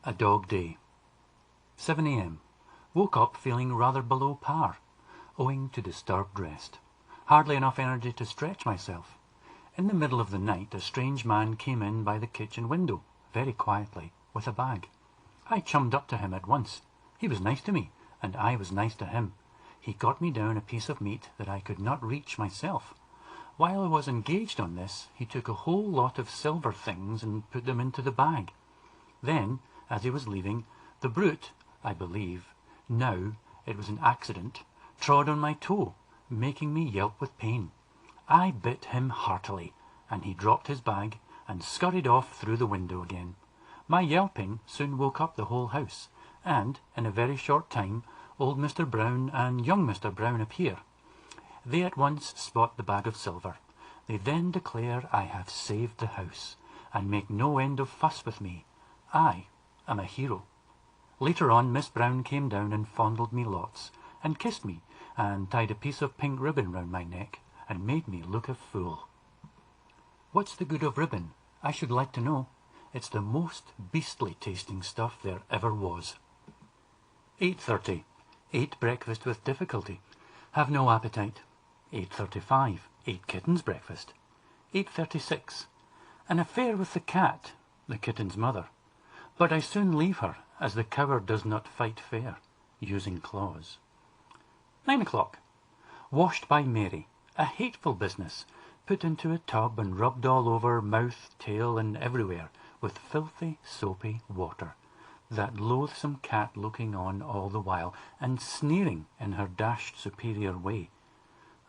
A dog day. 7 a.m. Woke up feeling rather below par, owing to disturbed rest. Hardly enough energy to stretch myself. In the middle of the night, a strange man came in by the kitchen window, very quietly, with a bag. I chummed up to him at once. He was nice to me, and I was nice to him. He got me down a piece of meat that I could not reach myself. While I was engaged on this, he took a whole lot of silver things and put them into the bag. Then, as he was leaving, the brute, I believe, now it was an accident, trod on my toe, making me yelp with pain. I bit him heartily, and he dropped his bag and scurried off through the window again. My yelping soon woke up the whole house, and in a very short time old Mr. Brown and young Mr. Brown appear. They at once spot the bag of silver. They then declare I have saved the house, and make no end of fuss with me. I am a hero. Later on, Miss Brown came down and fondled me lots, and kissed me, and tied a piece of pink ribbon round my neck, and made me look a fool. What's the good of ribbon? I should like to know. It's the most beastly tasting stuff there ever was. 8:30. Ate breakfast with difficulty. Have no appetite. 8:35. Ate kitten's breakfast. 8:36. An affair with the cat, the kitten's mother. But I soon leave her, as the coward does not fight fair, using claws. 9 o'clock. Washed by Mary. A hateful business. Put into a tub and rubbed all over, mouth, tail, and everywhere, with filthy, soapy water. That loathsome cat looking on all the while, and sneering in her dashed superior way.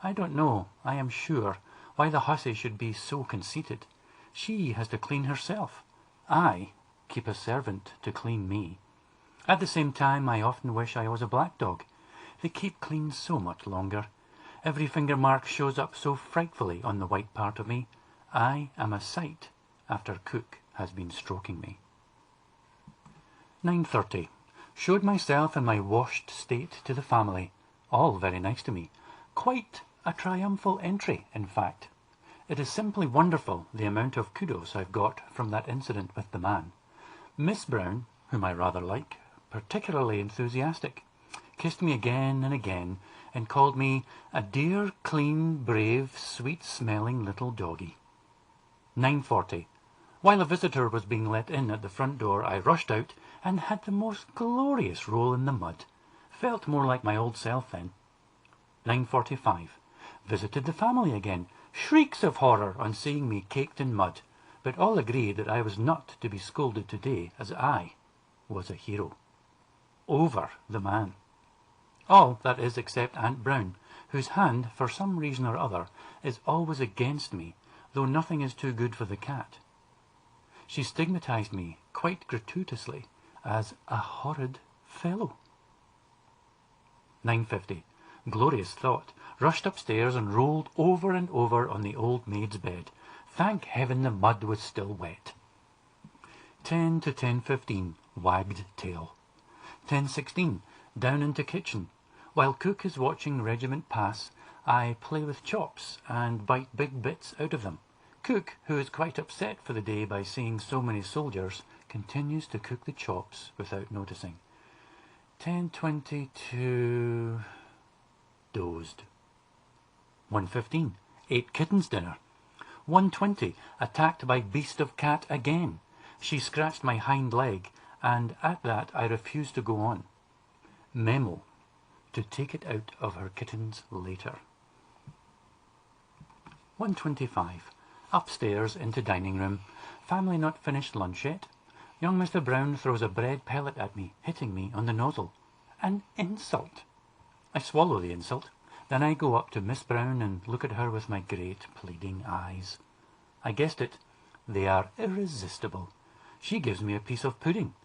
I don't know, I am sure, why the hussy should be so conceited. She has to clean herself. I keep a servant to clean me. At the same time, I often wish I was a black dog. They keep clean so much longer. Every finger mark shows up so frightfully on the white part of me. I am a sight after cook has been stroking me. 9:30. Showed myself in my washed state to the family. All very nice to me. Quite a triumphal entry, in fact. It is simply wonderful the amount of kudos I've got from that incident with the man. Miss Brown, whom I rather like, particularly enthusiastic, kissed me again and again, and called me a dear, clean, brave, sweet-smelling little doggy. 9:40. While a visitor was being let in at the front door, I rushed out and had the most glorious roll in the mud. Felt more like my old self then. 9:45. Visited the family again. Shrieks of horror on seeing me caked in mud, but all agreed that I was not to be scolded today, as I was a hero. Over the man. All, that is, except Aunt Brown, whose hand, for some reason or other, is always against me, though nothing is too good for the cat. She stigmatized me, quite gratuitously, as a horrid fellow. 9:50. Glorious thought. Rushed upstairs and rolled over and over on the old maid's bed. Thank heaven the mud was still wet. 10 to 10:15. Wagged tail. 10:16. Down into kitchen. While cook is watching regiment pass, I play with chops and bite big bits out of them. Cook, who is quite upset for the day by seeing so many soldiers, continues to cook the chops without noticing. 10:22. Dozed. 1:15. Ate kitten's dinner. 1:20. Attacked by beast of cat again. She scratched my hind leg, and at that I refused to go on. Memo. To take it out of her kittens later. 1:25. Upstairs into dining room. Family not finished lunch yet. Young Mr. Brown throws a bread pellet at me, hitting me on the nozzle. An insult. I swallow the insult. Then I go up to Miss Brown and look at her with my great pleading eyes. I guessed it. They are irresistible. She gives me a piece of pudding.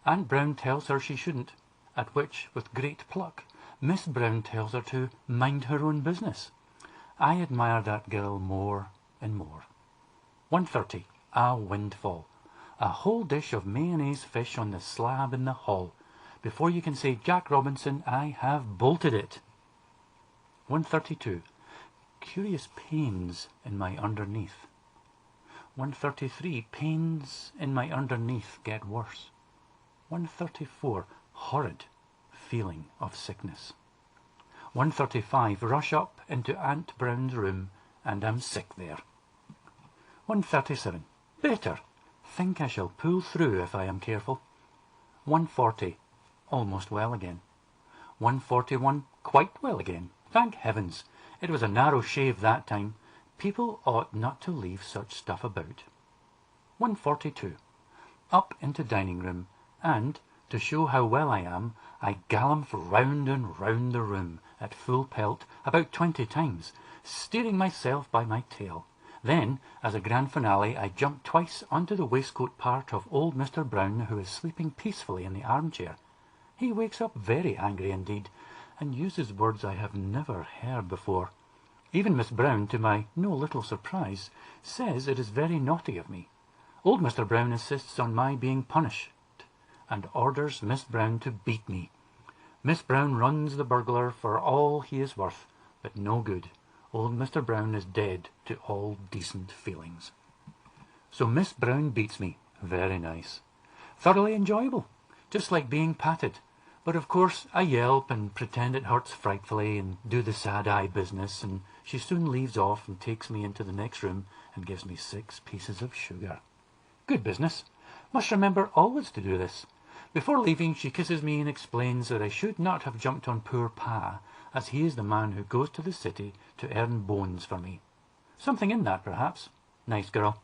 Aunt Brown tells her she shouldn't, at which, with great pluck, Miss Brown tells her to mind her own business. I admire that girl more and more. 1:30. A windfall. A whole dish of mayonnaise fish on the slab in the hall. Before you can say Jack Robinson, I have bolted it. 1:32. Curious pains in my underneath. 1:33. Pains in my underneath get worse. 1:34, horrid feeling of sickness. 1:35, rush up into Aunt Brown's room and am sick there. 1:37, better. Think I shall pull through if I am careful. 1:40, almost well again. 1:41, quite well again. Thank heavens. It was a narrow shave that time. People ought not to leave such stuff about. 1:42, up into dining room, and, to show how well I am, I gallop round and round the room at full pelt about 20 times, steering myself by my tail. Then, as a grand finale, I jump twice onto the waistcoat part of old Mr. Brown, who is sleeping peacefully in the armchair. He wakes up very angry indeed, and uses words I have never heard before. Even Miss Brown, to my no little surprise, says it is very naughty of me. Old Mr. Brown insists on my being punished, and orders Miss Brown to beat me. Miss Brown runs the burglar for all he is worth, but no good. Old Mr. Brown is dead to all decent feelings. So Miss Brown beats me. Very nice. Thoroughly enjoyable. Just like being patted. But of course I yelp and pretend it hurts frightfully and do the sad eye business, and she soon leaves off and takes me into the next room and gives me 6 pieces of sugar. Good business. Must remember always to do this. Before leaving, she kisses me and explains that I should not have jumped on poor Pa, as he is the man who goes to the city to earn bones for me. Something in that, perhaps. Nice girl.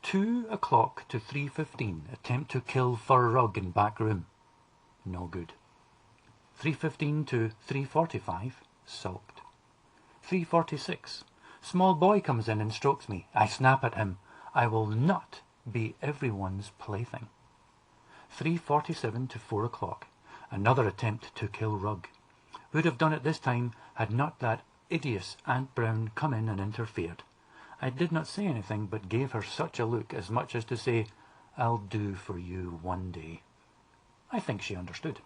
2 o'clock to 3:15, attempt to kill fur rug in back room. No good. 3:15 to 3:45, sulked. 3:46, small boy comes in and strokes me. I snap at him. I will not be everyone's plaything. 3:47 to 4 o'clock, another attempt to kill rug. Would have done it this time had not that hideous Aunt Brown come in and interfered. I did not say anything, but gave her such a look, as much as to say, I'll do for you one day. I think she understood.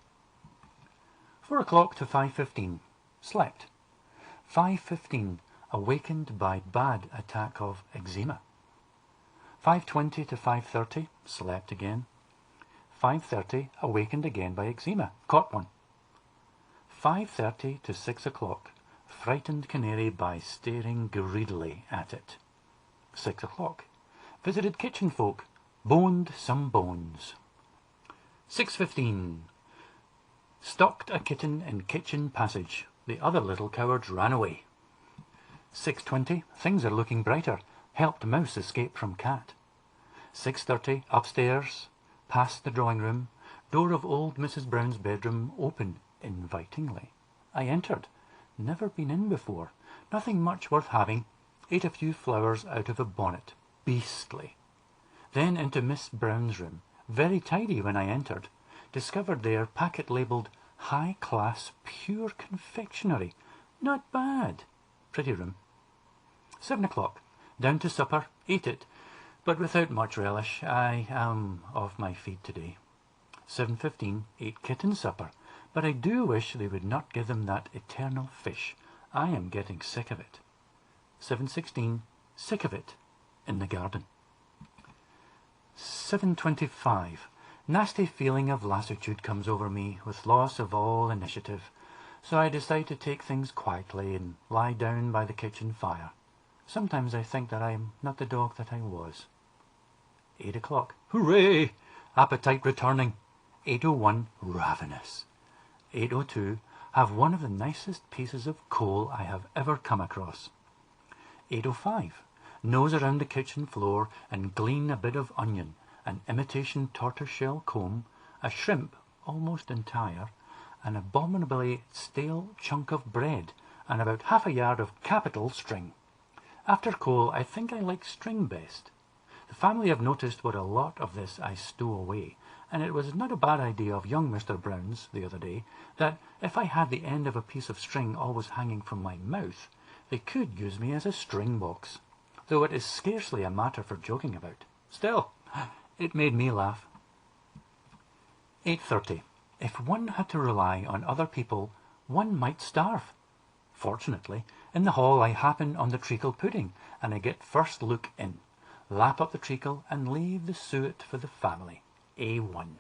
4 o'clock to 5:15, slept. 5:15, awakened by bad attack of eczema. 5:20 to 5:30, slept again. 5:30, awakened again by eczema, caught one. 5:30 to 6 o'clock, frightened canary by staring greedily at it. 6 o'clock, visited kitchen folk, boned some bones. 6:15, stalked a kitten in kitchen passage. The other little cowards ran away. 6:20, things are looking brighter. Helped mouse escape from cat. 6:30, upstairs, past the drawing room, door of old Mrs. Brown's bedroom open invitingly. I entered. Never been in before. Nothing much worth having. Ate a few flowers out of a bonnet. Beastly. Then into Miss Brown's room. Very tidy when I entered. Discovered there packet labelled High Class Pure Confectionery. Not bad. Pretty room. 7 o'clock. Down to supper. Ate it, but without much relish. I am off my feet today. 7:15. Ate kitten supper, but I do wish they would not give them that eternal fish. I am getting sick of it. 7:16. Sick of it in the garden. 7:25. Nasty feeling of lassitude comes over me with loss of all initiative, so I decide to take things quietly and lie down by the kitchen fire. Sometimes I think that I am not the dog that I was. 8 o'clock. Hooray! Appetite returning. 8:01. Ravenous. 8:02. Have one of the nicest pieces of coal I have ever come across. 8:05. Nose around the kitchen floor and glean a bit of onion, an imitation tortoiseshell comb, a shrimp almost entire, an abominably stale chunk of bread, and about half a yard of capital string. After coal, I think I like string best. The family have noticed what a lot of this I stow away, and it was not a bad idea of young Mr. Brown's the other day, that if I had the end of a piece of string always hanging from my mouth, they could use me as a string box, though it is scarcely a matter for joking about. Still, it made me laugh. 8:30. If one had to rely on other people, one might starve. Fortunately, in the hall I happen on the treacle pudding, and I get first look in, lap up the treacle, and leave the suet for the family. A1.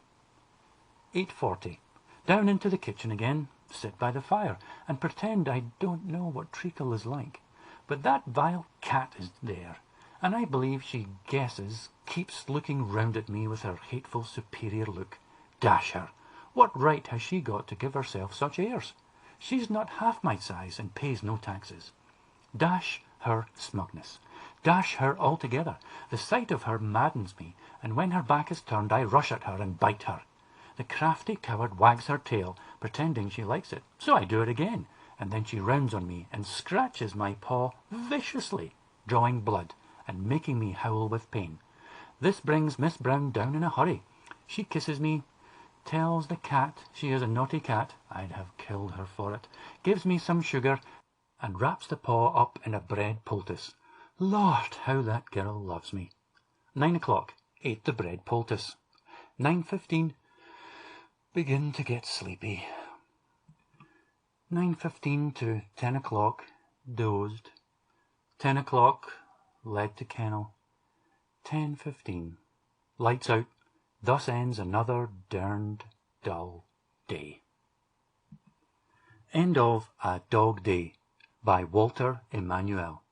8:40. Down into the kitchen again, sit by the fire, and pretend I don't know what treacle is like. But that vile cat is there, and I believe she guesses, keeps looking round at me with her hateful superior look. Dash her! What right has she got to give herself such airs? She's not half my size and pays no taxes. Dash her smugness. Dash her altogether. The sight of her maddens me, and when her back is turned I rush at her and bite her. The crafty coward wags her tail, pretending she likes it. So I do it again, and then she rounds on me and scratches my paw viciously, drawing blood and making me howl with pain. This brings Miss Brown down in a hurry. She kisses me, tells the cat she is a naughty cat, I'd have killed her for it, gives me some sugar, and wraps the paw up in a bread poultice. Lord, how that girl loves me. 9 o'clock. Ate the bread poultice. 9:15. Begin to get sleepy. 9:15 to 10 o'clock. Dozed. 10 o'clock. Led to kennel. 10:15. Lights out. Thus ends another derned dull day. End of A Dog Day by Walter Emanuel.